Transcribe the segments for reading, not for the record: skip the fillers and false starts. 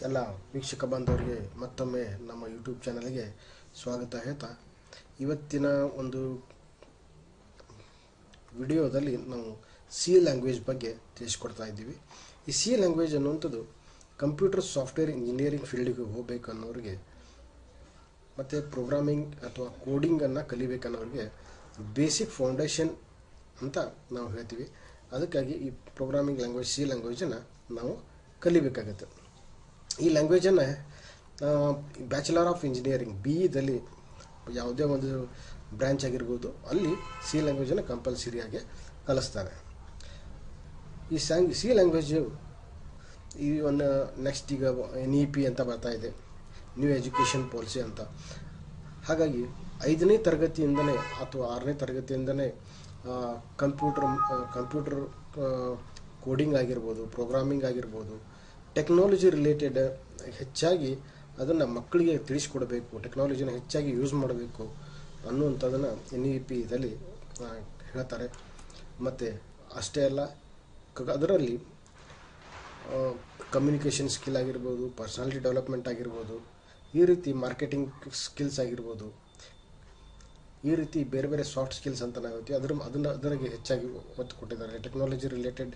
ಎಲ್ಲ ವೀಕ್ಷಕ ಬಾಂಧವರಿಗೆ ಮತ್ತೊಮ್ಮೆ ನಮ್ಮ ಯೂಟ್ಯೂಬ್ ಚಾನಲ್ಗೆ ಸ್ವಾಗತ ಹೇಳ್ತಾ ಇವತ್ತಿನ ಒಂದು ವಿಡಿಯೋದಲ್ಲಿ ನಾವು ಸಿ ಲ್ಯಾಂಗ್ವೇಜ್ ಬಗ್ಗೆ ತಿಳಿಸ್ಕೊಡ್ತಾ ಇದ್ದೀವಿ. ಈ ಸಿ ಲ್ಯಾಂಗ್ವೇಜ್ ಅನ್ನುವಂಥದ್ದು ಕಂಪ್ಯೂಟರ್ ಸಾಫ್ಟ್ವೇರ್ ಇಂಜಿನಿಯರಿಂಗ್ ಫೀಲ್ಡಿಗೆ ಹೋಗಬೇಕನ್ನೋರಿಗೆ ಮತ್ತು ಪ್ರೋಗ್ರಾಮಿಂಗ್ ಅಥವಾ ಕೋಡಿಂಗನ್ನು ಕಲಿಬೇಕನ್ನೋರಿಗೆ ಬೇಸಿಕ್ ಫೌಂಡೇಶನ್ ಅಂತ ನಾವು ಹೇಳ್ತೀವಿ. ಅದಕ್ಕಾಗಿ ಈ ಪ್ರೋಗ್ರಾಮಿಂಗ್ ಲ್ಯಾಂಗ್ವೇಜ್ ಸಿ ಲ್ಯಾಂಗ್ವೇಜನ್ನು ನಾವು ಕಲಿಬೇಕಾಗತ್ತೆ. ಈ ಲ್ಯಾಂಗ್ವೇಜನ್ನು ಬ್ಯಾಚುಲರ್ ಆಫ್ ಇಂಜಿನಿಯರಿಂಗ್ BE ಯಾವುದೇ ಒಂದು ಬ್ರ್ಯಾಂಚ್ ಆಗಿರ್ಬೋದು, ಅಲ್ಲಿ ಸಿ ಲ್ಯಾಂಗ್ವೇಜನ್ನು ಕಂಪಲ್ಸರಿಯಾಗಿ ಕಲಿಸ್ತಾರೆ. ಈ ಸಿ ಲ್ಯಾಂಗ್ವೇಜು ಈ ಒಂದು ನೆಕ್ಸ್ಟ್ ಈಗ NEP ಅಂತ ಬರ್ತಾ ಇದೆ, ನ್ಯೂ ಎಜುಕೇಷನ್ ಪಾಲಿಸಿ ಅಂತ. ಹಾಗಾಗಿ 5ನೇ ತರಗತಿಯಿಂದನೇ ಅಥವಾ 6ನೇ ತರಗತಿಯಿಂದನೇ ಕಂಪ್ಯೂಟರ್ ಕೋಡಿಂಗ್ ಆಗಿರ್ಬೋದು, ಪ್ರೋಗ್ರಾಮಿಂಗ್ ಆಗಿರ್ಬೋದು, ಟೆಕ್ನಾಲಜಿ ರಿಲೇಟೆಡ್ ಹೆಚ್ಚಾಗಿ ಅದನ್ನು ಮಕ್ಕಳಿಗೆ ತಿಳಿಸ್ಕೊಡಬೇಕು, ಟೆಕ್ನಾಲಜಿನ ಹೆಚ್ಚಾಗಿ ಯೂಸ್ ಮಾಡಬೇಕು ಅನ್ನುವಂಥದ್ದನ್ನು NEP ಹೇಳ್ತಾರೆ. ಮತ್ತು ಅಷ್ಟೇ ಅಲ್ಲ, ಅದರಲ್ಲಿ ಕಮ್ಯುನಿಕೇಷನ್ ಸ್ಕಿಲ್ ಆಗಿರ್ಬೋದು, ಪರ್ಸನಾಲಿಟಿ ಡೆವಲಪ್ಮೆಂಟ್ ಆಗಿರ್ಬೋದು, ಈ ರೀತಿ ಮಾರ್ಕೆಟಿಂಗ್ ಸ್ಕಿಲ್ಸ್ ಆಗಿರ್ಬೋದು, ಈ ರೀತಿ ಬೇರೆ ಬೇರೆ ಸಾಫ್ಟ್ ಸ್ಕಿಲ್ಸ್ ಅಂತ ನಾವು ಹೇಳ್ತೀವಿ, ಅದರಿಗೆ ಹೆಚ್ಚಾಗಿ ಒತ್ತು ಕೊಟ್ಟಿದ್ದಾರೆ. ಟೆಕ್ನಾಲಜಿ ರಿಲೇಟೆಡ್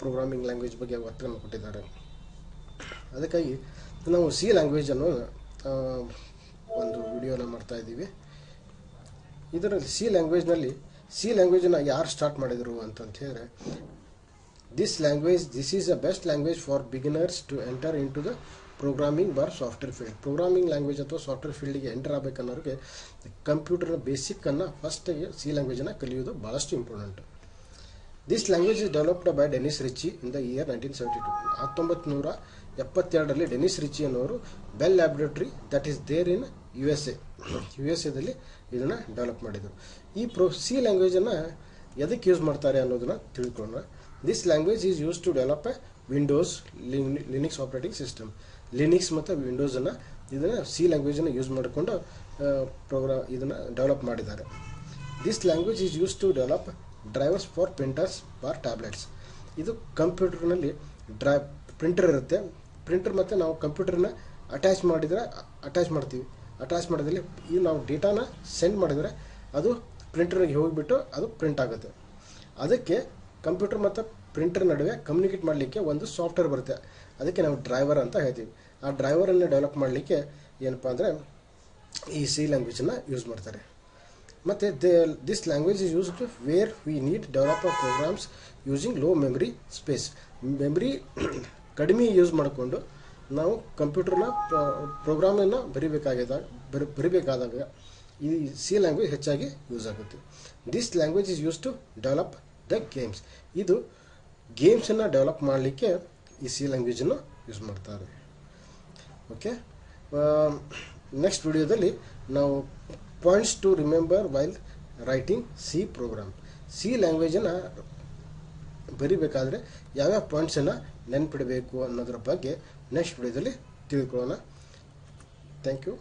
ಪ್ರೋಗ್ರಾಮಿಂಗ್ ಲ್ಯಾಂಗ್ವೇಜ್ ಬಗ್ಗೆ ಒತ್ತನ್ನು ಕೊಟ್ಟಿದ್ದಾರೆ. ಅದಕ್ಕಾಗಿ ನಾವು ಸಿ ಲ್ಯಾಂಗ್ವೇಜನ್ನು ಒಂದು ವಿಡಿಯೋನ ಮಾಡ್ತಾ ಇದ್ದೀವಿ. ಇದರಲ್ಲಿ ಸಿ ಲ್ಯಾಂಗ್ವೇಜನ್ನು ಯಾರು ಸ್ಟಾರ್ಟ್ ಮಾಡಿದರು ಅಂತಂತ ಹೇಳಿದ್ರೆ, this is the best language for beginners to enter in to the programming or software field. Programming language ಅಥವಾ ಸಾಫ್ಟ್ವೇರ್ ಫೀಲ್ಡಿಗೆ ಎಂಟರ್ ಆಗಬೇಕನ್ನೋರಿಗೆ ಕಂಪ್ಯೂಟರ್ನ ಬೇಸಿಕ್ಕನ್ನು ಫಸ್ಟಿಗೆ ಸಿ ಲ್ಯಾಂಗ್ವೇಜನ್ನು ಕಲಿಯೋದು ಭಾಳಷ್ಟು important. This language is developed by Dennis Ritchie in the year 1972. 1972ರಲ್ಲಿ ಡೆನಿಸ್ ರಿಚಿ ಅನ್ನೋರು Bell laboratory that is there in USA ಇದನ್ನು ಡೆವಲಪ್ ಮಾಡಿದರು. ಈ ಸಿ ಲ್ಯಾಂಗ್ವೇಜನ್ನು ಎದಕ್ಕೆ ಯೂಸ್ ಮಾಡ್ತಾರೆ ಅನ್ನೋದನ್ನು ತಿಳ್ಕೊಳ್ಳೋಣ. This language is use to develop Windows, Linux operating system. Linux ಮತ್ತು ವಿಂಡೋಸನ್ನು ಇದನ್ನು ಸಿ ಲ್ಯಾಂಗ್ವೇಜನ್ನು ಯೂಸ್ ಮಾಡಿಕೊಂಡು ಇದನ್ನು ಡೆವಲಪ್ ಮಾಡಿದ್ದಾರೆ. This language is use to develop drivers for printers for tablets. ಇದು ಕಂಪ್ಯೂಟರ್ನಲ್ಲಿ ಪ್ರಿಂಟರ್ ಇರುತ್ತೆ. ಪ್ರಿಂಟರ್ ಮತ್ತು ನಾವು ಕಂಪ್ಯೂಟರ್ನ ಅಟ್ಯಾಚ್ ಮಾಡ್ತೀವಿ. ಅಟ್ಯಾಚ್ ಮಾಡೋದ್ರಲ್ಲಿ ಈ ನಾವು ಡೇಟಾನ ಸೆಂಡ್ ಮಾಡಿದರೆ ಅದು ಪ್ರಿಂಟರ್ಗೆ ಹೋಗಿಬಿಟ್ಟು ಅದು ಪ್ರಿಂಟ್ ಆಗುತ್ತೆ. ಅದಕ್ಕೆ ಕಂಪ್ಯೂಟರ್ ಮತ್ತು ಪ್ರಿಂಟರ್ ನಡುವೆ ಕಮ್ಯುನಿಕೇಟ್ ಮಾಡಲಿಕ್ಕೆ ಒಂದು ಸಾಫ್ಟ್ವೇರ್ ಬರುತ್ತೆ, ಅದಕ್ಕೆ ನಾವು ಡ್ರೈವರ್ ಅಂತ ಹೇಳ್ತೀವಿ. ಆ ಡ್ರೈವರನ್ನು ಡೆವಲಪ್ ಮಾಡಲಿಕ್ಕೆ ಏನಪ್ಪ ಅಂದರೆ ಈ ಸಿ ಲ್ಯಾಂಗ್ವೇಜನ್ನು ಯೂಸ್ ಮಾಡ್ತಾರೆ. ಮತ್ತು this language is used where we need develop programs using low memory space. Memory ಕಡಿಮೆ ಯೂಸ್ ಮಾಡಿಕೊಂಡು ನಾವು ಕಂಪ್ಯೂಟರ್ನ ಪ್ರೋಗ್ರಾಮನ್ನು ಬರಿಬೇಕಾದಾಗ ಈ ಸಿ ಲ್ಯಾಂಗ್ವೇಜ್ ಹೆಚ್ಚಾಗಿ ಯೂಸ್ ಆಗುತ್ತೆ. This language is use to develop the games. ಇದು ಗೇಮ್ಸನ್ನು ಡೆವಲಪ್ ಮಾಡಲಿಕ್ಕೆ ಈ ಸಿ ಲ್ಯಾಂಗ್ವೇಜನ್ನು ಯೂಸ್ ಮಾಡ್ತಾರೆ. ಓಕೆ, ನೆಕ್ಸ್ಟ್ ವಿಡಿಯೋದಲ್ಲಿ ನಾವು points to remember while writing C program. C ಲ್ಯಾಂಗ್ವೇಜನ್ನು ಬರಿಬೇಕಾದ್ರೆ ಯಾವ್ಯಾವ ಪಾಯಿಂಟ್ಸನ್ನು ನೆನ್ಪಿಡಬೇಕು ಅನ್ನೋದ್ರ ಬಗ್ಗೆ ನೆಕ್ಸ್ಟ್ ವಿಡಿಯೋದಲ್ಲಿ ತಿಳ್ಕೊಳ್ಳೋಣ. Thank you.